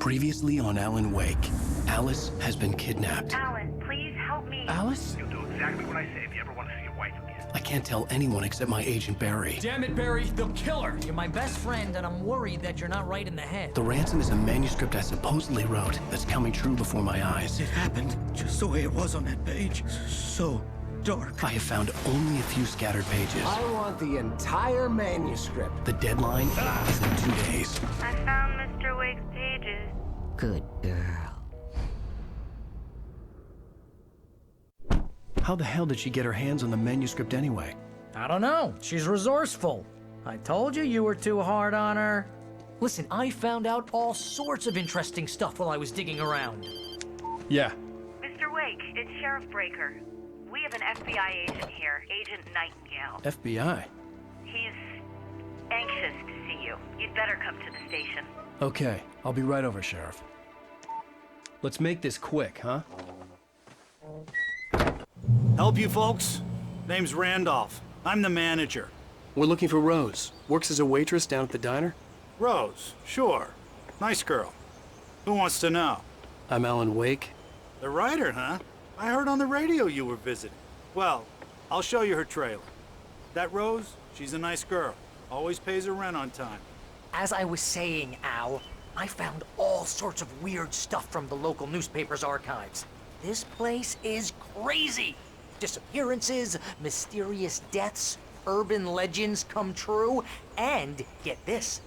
Previously on Alan Wake, Alice has been kidnapped. Alan, please help me. Alice? You'll do exactly what I say if you ever want to see your wife again. I can't tell anyone except my agent Barry. Damn it, Barry, they'll kill her. You're my best friend, and I'm worried that you're not right in the head. The ransom is a manuscript I supposedly wrote that's coming true before my eyes. It happened just the way it was on that page. So dark. I have found only a few scattered pages. I want the entire manuscript. The deadline is in 2 days. I found Mr. Wake's pages. Good girl. How the hell did she get her hands on the manuscript anyway? I don't know. She's resourceful. I told you were too hard on her. Listen, I found out all sorts of interesting stuff while I was digging around. Yeah. Mr. Wake, it's Sheriff Breaker. We have an FBI agent here, Agent Nightingale. FBI? He's anxious to see you. You'd better come to the station. Okay, I'll be right over, Sheriff. Let's make this quick, huh? Help you folks? Name's Randolph. I'm the manager. We're looking for Rose. Works as a waitress down at the diner. Rose, sure. Nice girl. Who wants to know? I'm Alan Wake. The writer, huh? I heard on the radio you were visiting. Well, I'll show you her trailer. That Rose, she's a nice girl. Always pays her rent on time. As I was saying, Al, I found all sorts of weird stuff from the local newspaper's archives. This place is crazy. Disappearances, mysterious deaths, urban legends come true, and get this,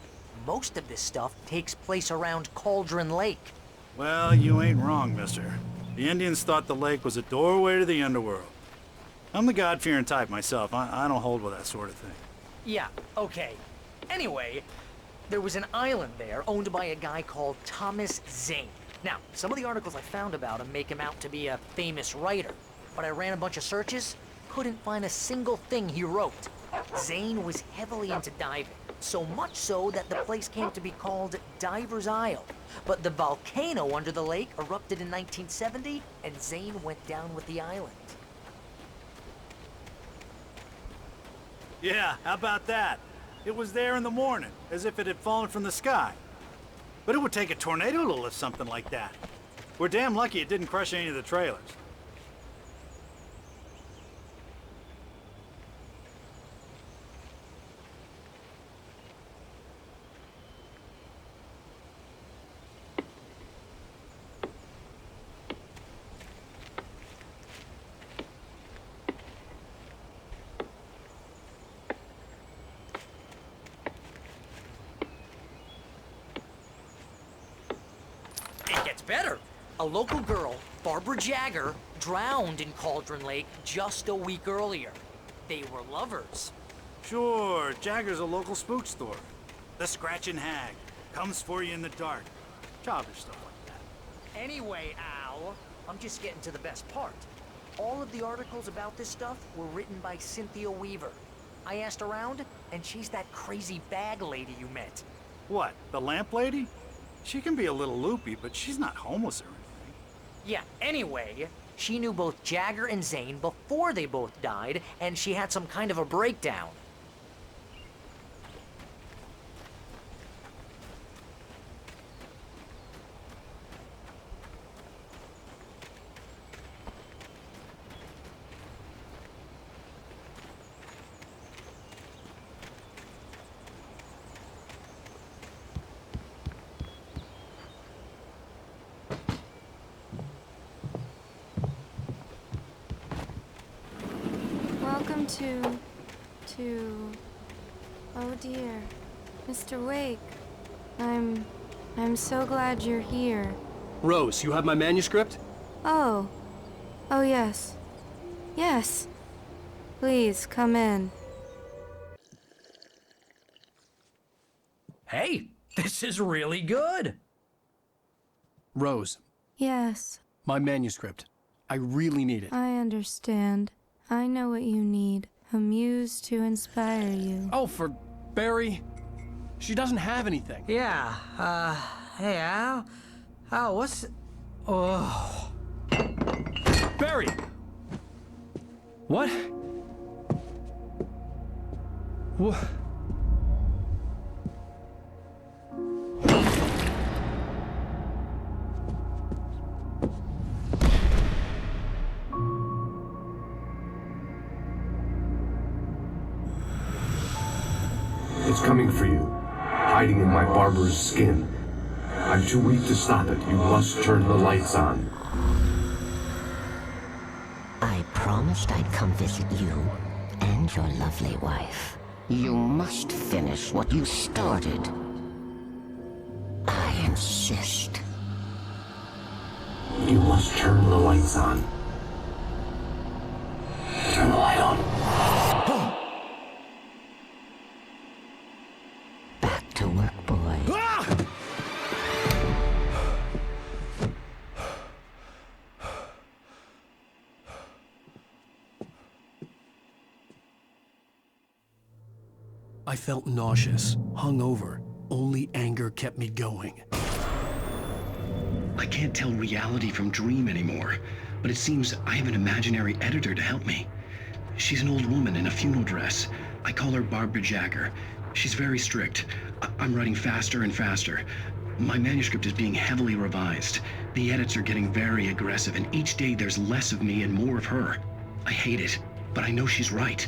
most of this stuff takes place around Cauldron Lake. Well, you ain't wrong, mister. The Indians thought the lake was a doorway to the underworld. I'm the God-fearing type myself. I don't hold with that sort of thing. Yeah, okay. Anyway, there was an island there owned by a guy called Thomas Zane. Now, some of the articles I found about him make him out to be a famous writer, but I ran a bunch of searches, couldn't find a single thing he wrote. Zane was heavily into diving, so much so that the place came to be called Diver's Isle. But the volcano under the lake erupted in 1970, and Zane went down with the island. Yeah, how about that? It was there in the morning, as if it had fallen from the sky. But it would take a tornado to lift something like that. We're damn lucky it didn't crush any of the trailers. It gets better. A local girl, Barbara Jagger, drowned in Cauldron Lake just a week earlier. They were lovers. Sure, Jagger's a local spook store. The Scratching Hag comes for you in the dark. Childish stuff like that. Anyway, Al, I'm just getting to the best part. All of the articles about this stuff were written by Cynthia Weaver. I asked around, and she's that crazy bag lady you met. What, the lamp lady? She can be a little loopy, but she's not homeless or anything. Yeah, anyway, she knew both Jagger and Zane before they both died, and she had some kind of a breakdown. Welcome oh dear, Mr. Wake. I'm so glad you're here. Rose, you have my manuscript? Oh yes. Yes. Please, come in. Hey, this is really good. Rose, Yes, my manuscript. I really need it. I understand. I know what you need. A muse to inspire you. Oh, for Barry? She doesn't have anything. Yeah, hey, Al? Oh, what's... Oh... Barry! What? What? It's coming for you, hiding in my barber's skin. I'm too weak to stop it. You must turn the lights on. I promised I'd come visit you and your lovely wife. You must finish what you started. I insist. You must turn the lights on. Turn the light on. Back to work, boy. I felt nauseous, hungover. Only anger kept me going. I can't tell reality from dream anymore, but it seems I have an imaginary editor to help me. She's an old woman in a funeral dress. I call her Barbara Jagger. She's very strict. I'm writing faster and faster. My manuscript is being heavily revised. The edits are getting very aggressive, and each day there's less of me and more of her. I hate it, but I know she's right.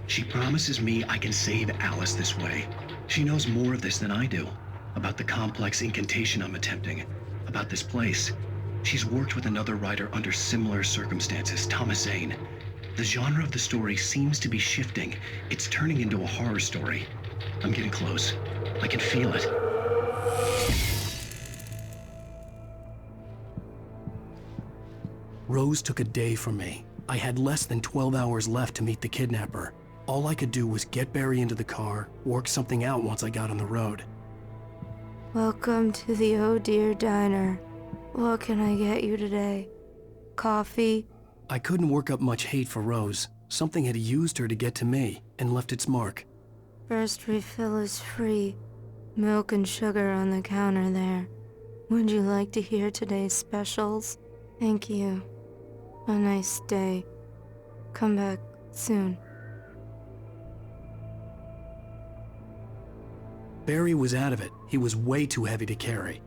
She promises me I can save Alice this way. She knows more of this than I do. About the complex incantation I'm attempting. About this place. She's worked with another writer under similar circumstances, Thomas Zane. The genre of the story seems to be shifting. It's turning into a horror story. I'm getting close. I can feel it. Rose took a day from me. I had less than 12 hours left to meet the kidnapper. All I could do was get Barry into the car, work something out once I got on the road. Welcome to the Oh Dear Diner. What can I get you today? Coffee? I couldn't work up much hate for Rose. Something had used her to get to me and left its mark. First refill is free. Milk and sugar on the counter there. Would you like to hear today's specials? Thank you. A nice day. Come back soon. Barry was out of it. He was way too heavy to carry.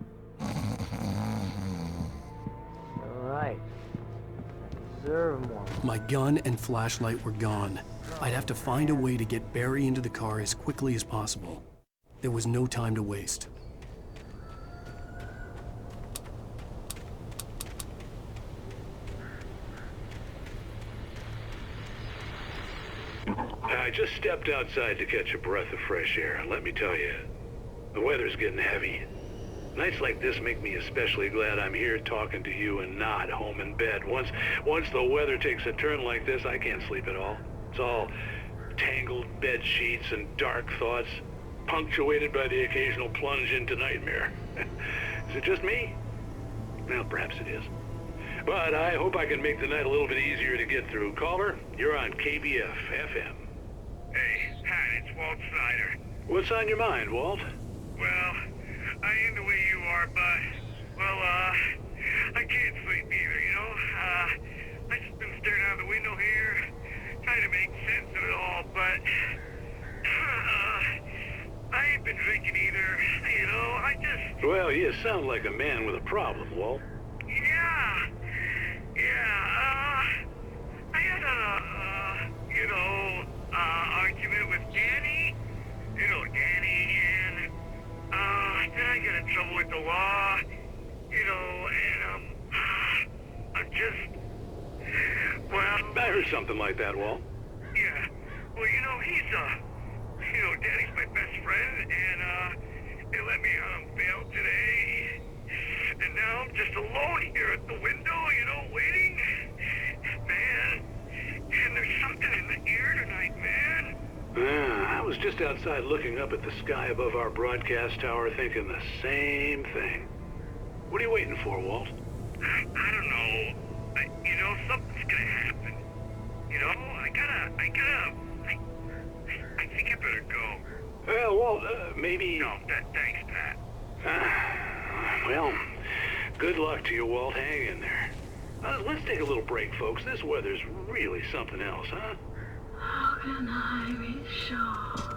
Alright. Deserve one. My gun and flashlight were gone. I'd have to find a way to get Barry into the car as quickly as possible. There was no time to waste. I just stepped outside to catch a breath of fresh air, and let me tell you, the weather's getting heavy. Nights like this make me especially glad I'm here talking to you and not home in bed. Once the weather takes a turn like this, I can't sleep at all. It's all tangled bed sheets and dark thoughts, punctuated by the occasional plunge into nightmare. Is it just me? Well, perhaps it is. But I hope I can make the night a little bit easier to get through. Caller, you're on KBF FM. Hey, Pat, it's Walt Snyder. What's on your mind, Walt? Well, I am the way you are, but, I can't sleep either, you know? I just been staring out the window here, trying to make sense of it all, but, I ain't been drinking either, you know? Well, you sound like a man with a problem, Walt. I had argument with Danny, and, then I got in trouble with the law, and, I'm just, I heard something like that, Walt. yeah, well, Danny's my best friend, and, they let me out on bail today, and now I'm just alone here at the window, waiting, man, and there's something in the air tonight, man. I was just outside looking up at the sky above our broadcast tower thinking the same thing. What are you waiting for, Walt? I don't know. Something's gonna happen. I think I better go. Well, Walt, maybe... No, thanks, Pat. Well, good luck to you, Walt. Hang in there. Let's take a little break, folks. This weather's really something else, huh? How can I be sure?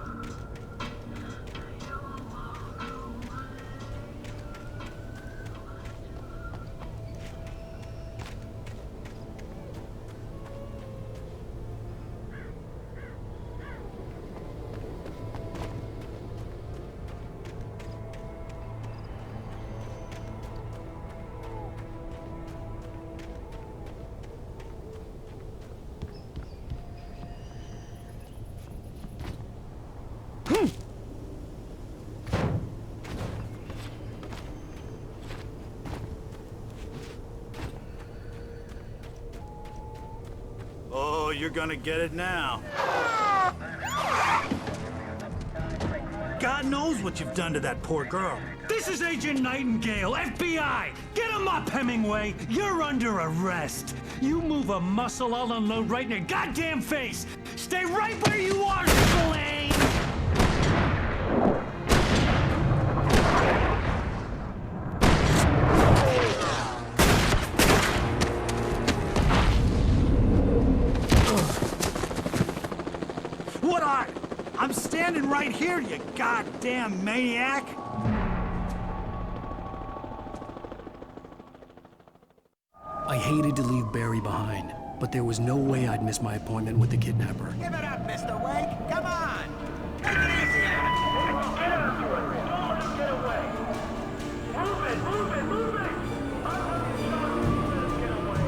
you're gonna get it now. God knows what you've done to that poor girl. This is Agent Nightingale, FBI! Get him up, Hemingway! You're under arrest! You move a muscle, I'll unload right in your goddamn face! Stay right where you are, Spillane! What are? I'm standing right here, you goddamn maniac! I hated to leave Barry behind, but there was no way I'd miss my appointment with the kidnapper. Give it up, Mr. Wake. Come on. Take it easy on him. Get after it! Don't let him get away! Move it! Move it! Move it! Let him get away!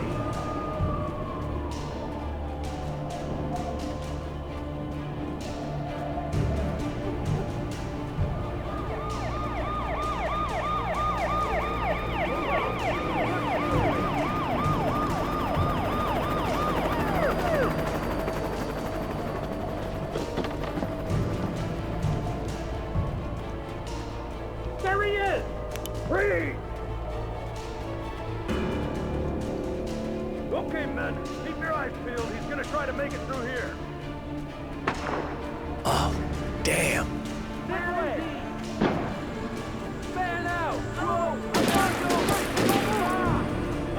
There he is! Free! Okay, men. Keep your eyes peeled. He's gonna try to make it through here. Oh, damn. This way! Fan out! Go!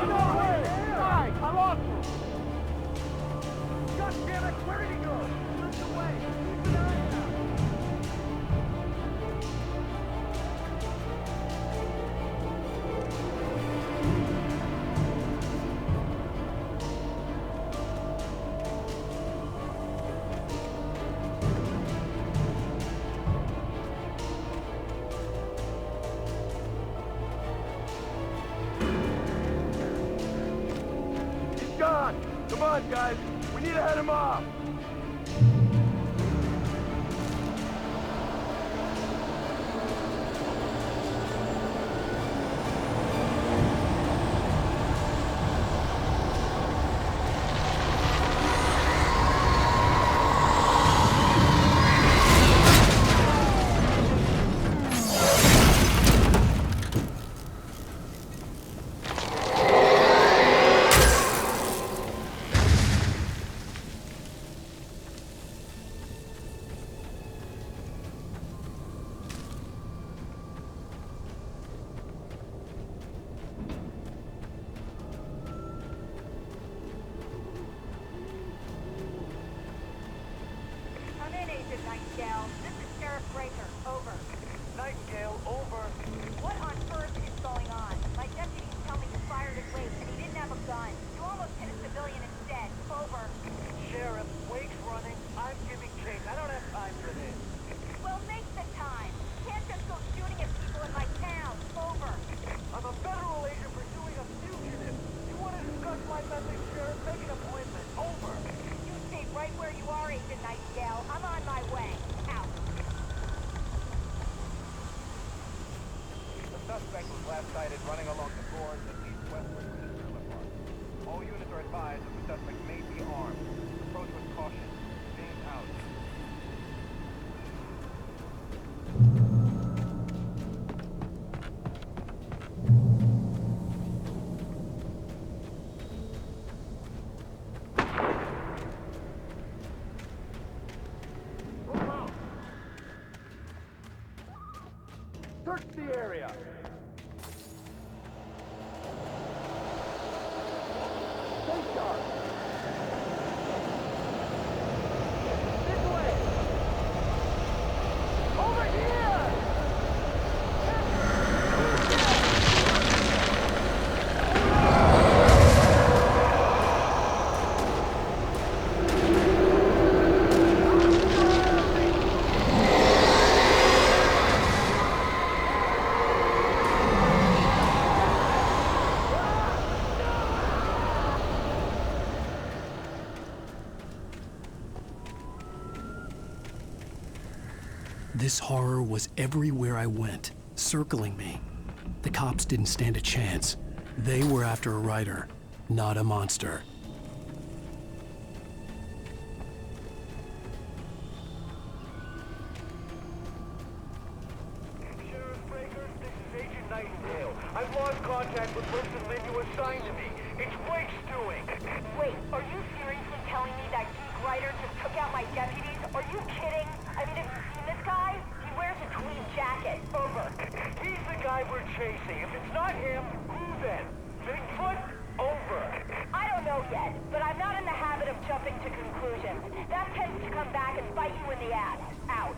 No way! Guys, I lost him! God damn it! Where did he go? Lift away! Keep an eye out! He's gone! Come on, guys! We need to head him off! Come in, Agent Nightingale. This is Sheriff Breaker. Over. Nightingale, over. What on earth is going on? My deputies tell me you fired at Wake and he didn't have a gun. You almost hit a civilian instead. Over. Sheriff, Wake's running. I'm giving chase. I don't have time for this. Well, make the time. Can't just go shooting at people in my town. Over. I'm a federal agent pursuing a fugitive. You want to discuss my message, Sheriff? Make an appointment. Over. You stay right where you are, Agent Nightingale. I'm on my way. Out. The suspect was last sighted running along the gorge that leads westward from the trailer park. All units are advised that the suspect may be armed. Approach with caution. James out. Move out. Search the area. Stay sharp. This way. Over here. This horror was everywhere I went, circling me. The cops didn't stand a chance. They were after a writer, not a monster. contact with person Lynn you assigned to me. It's Wake's doing. Wait, are you seriously telling me that geek writer just took out my deputies? Are you kidding? I mean, have you seen this guy? He wears a tweed jacket. Over. He's the guy we're chasing. If it's not him, who then? Bigfoot? Over. I don't know yet, but I'm not in the habit of jumping to conclusions. That tends to come back and bite you in the ass. Out.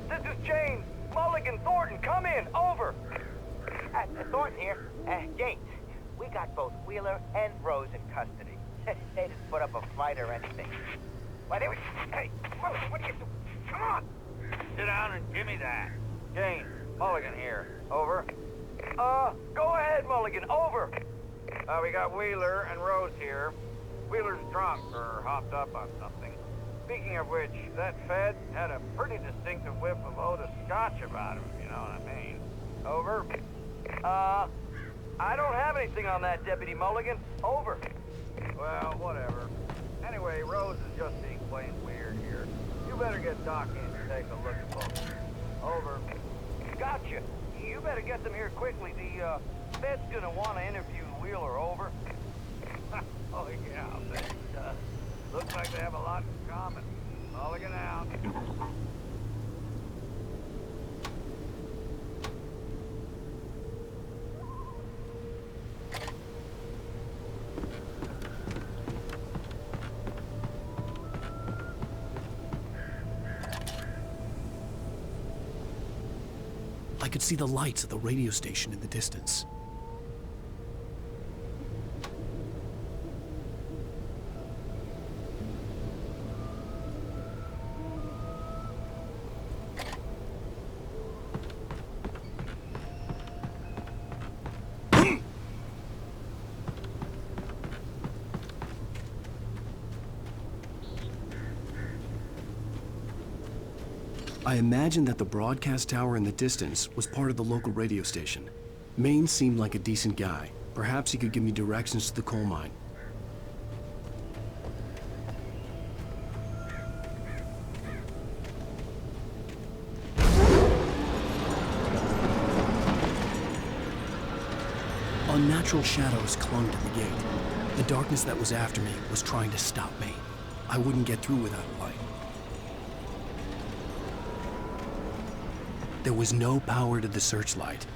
This is James. Mulligan, Thornton, come in. Over. Thornton here. James, we got both Wheeler and Rose in custody. They didn't put up a fight or anything. Why, they were... Hey, Mulligan, what are you doing? Come on. Sit down and give me that. James, Mulligan here. Over. Go ahead, Mulligan. Over. We got Wheeler and Rose here. Wheeler's drunk or hopped up on something. Speaking of which, that Fed had a pretty distinctive whiff of Otis Scotch about him, if you know what I mean. Over. I don't have anything on that, Deputy Mulligan. Over. Well, whatever. Anyway, Rose is just being plain weird here. You better get Doc in to take a look at both. Over. Gotcha. You better get them here quickly. The Fed's gonna want to interview Wheeler. Over. Oh, yeah, I'll bet it does. Looks like they have a lot in common. Mulligan out. I could see the lights of the radio station in the distance. I imagined that the broadcast tower in the distance was part of the local radio station. Maine seemed like a decent guy. Perhaps he could give me directions to the coal mine. Unnatural shadows clung to the gate. The darkness that was after me was trying to stop me. I wouldn't get through without a light. There was no power to the searchlight.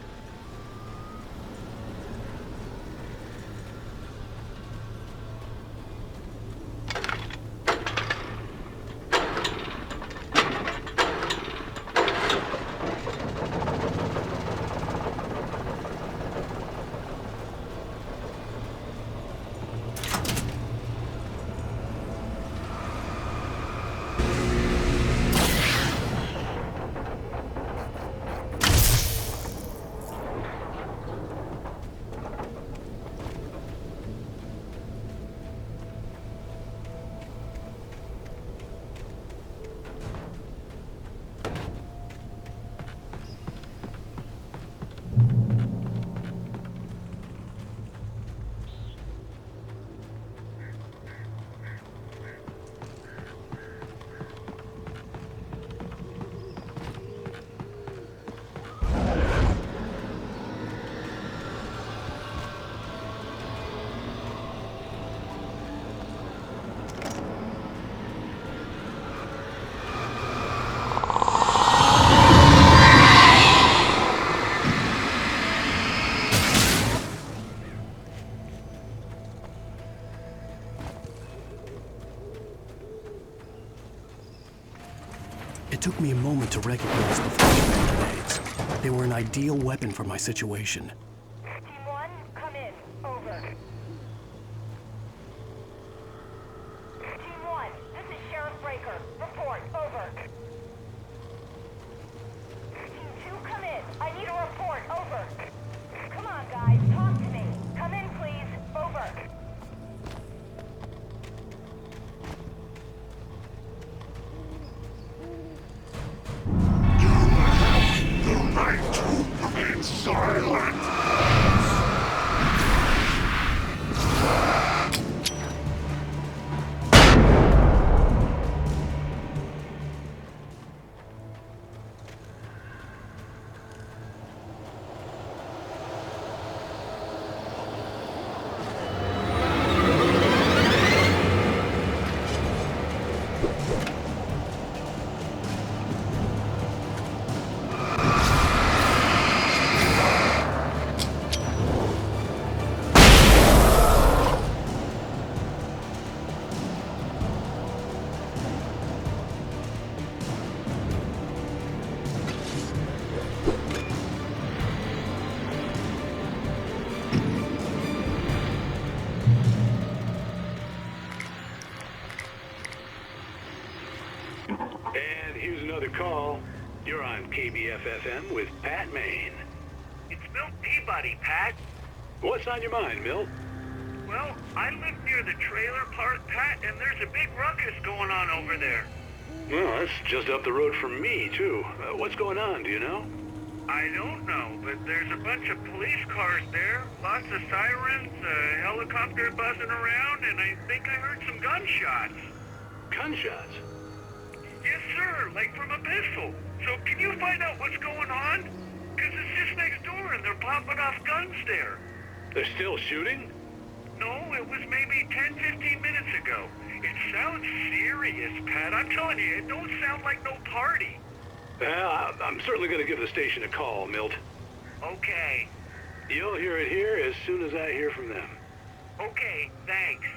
took me a moment to recognize the flashbang grenades. They were an ideal weapon for my situation. Team 1, come in. Over. Team 1, this is Sheriff Breaker. Report. Over. Team 2, come in. I need a report. Over. Come on, guys. Talk to me. Come in, please. Over. And here's another call. You're on KBFFM with Pat Maine. It's Milt Peabody, Pat. What's on your mind, Milt? Well, I live near the trailer park, Pat, and there's a big ruckus going on over there. Well, that's just up the road from me, too. What's going on, do you know? I don't know, but there's a bunch of police cars there, lots of sirens, a helicopter buzzing around, and I think I heard some gunshots. Gunshots? Yes, sir, like from a pistol. So can you find out what's going on? Because it's just next door and they're popping off guns there. They're still shooting? No, it was maybe 10-15 minutes ago. It sounds serious, Pat. I'm telling you, it don't sound like no party. Well, I'm certainly going to give the station a call, Milt. Okay. You'll hear it here as soon as I hear from them. Okay, thanks.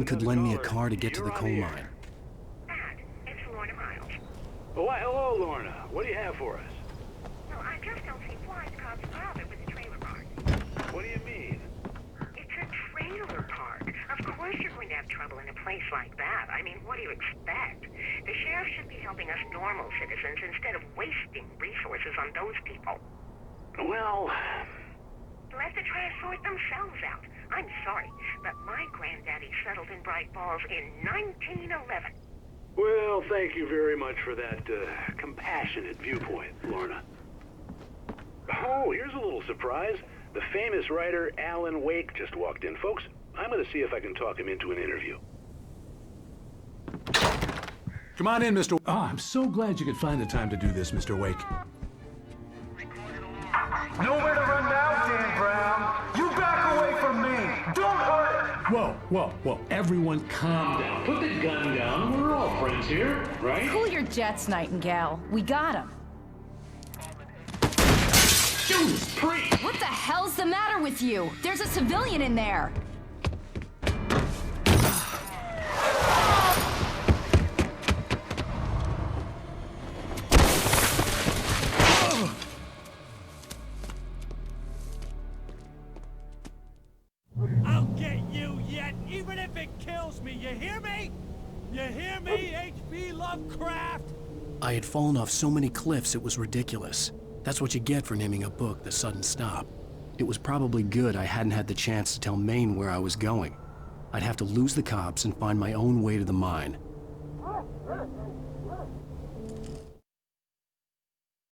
could lend me a car to get to the coal mine. Oh, why, hello, Lorna. What do you have for us? Well, I just don't see why the cops bother with the trailer park. What do you mean? It's a trailer park. Of course you're going to have trouble in a place like that. I mean, what do you expect? The sheriff should be helping us normal citizens instead of wasting resources on those people. Well... Let the trash sort themselves out. I'm sorry, but my granddaddy settled in Bright Falls in 1911. Well, thank you very much for that compassionate viewpoint, Lorna. Oh, here's a little surprise. The famous writer Alan Wake just walked in. Folks, I'm going to see if I can talk him into an interview. Come on in, Mr. Oh, I'm so glad you could find the time to do this, Mr. Wake. Nowhere to run now, Dan Brown. You back away from me. Don't hurt it. Whoa. Everyone calm down. Put the gun down. We're all friends here, right? Cool your jets, Nightingale. We got him. Judas Priest! What the hell's the matter with you? There's a civilian in there. I'll get you yet, even if it kills me. You hear me? You hear me, H.P. Lovecraft? I had fallen off so many cliffs it was ridiculous. That's what you get for naming a book The Sudden Stop. It was probably good I hadn't had the chance to tell Maine where I was going. I'd have to lose the cops and find my own way to the mine.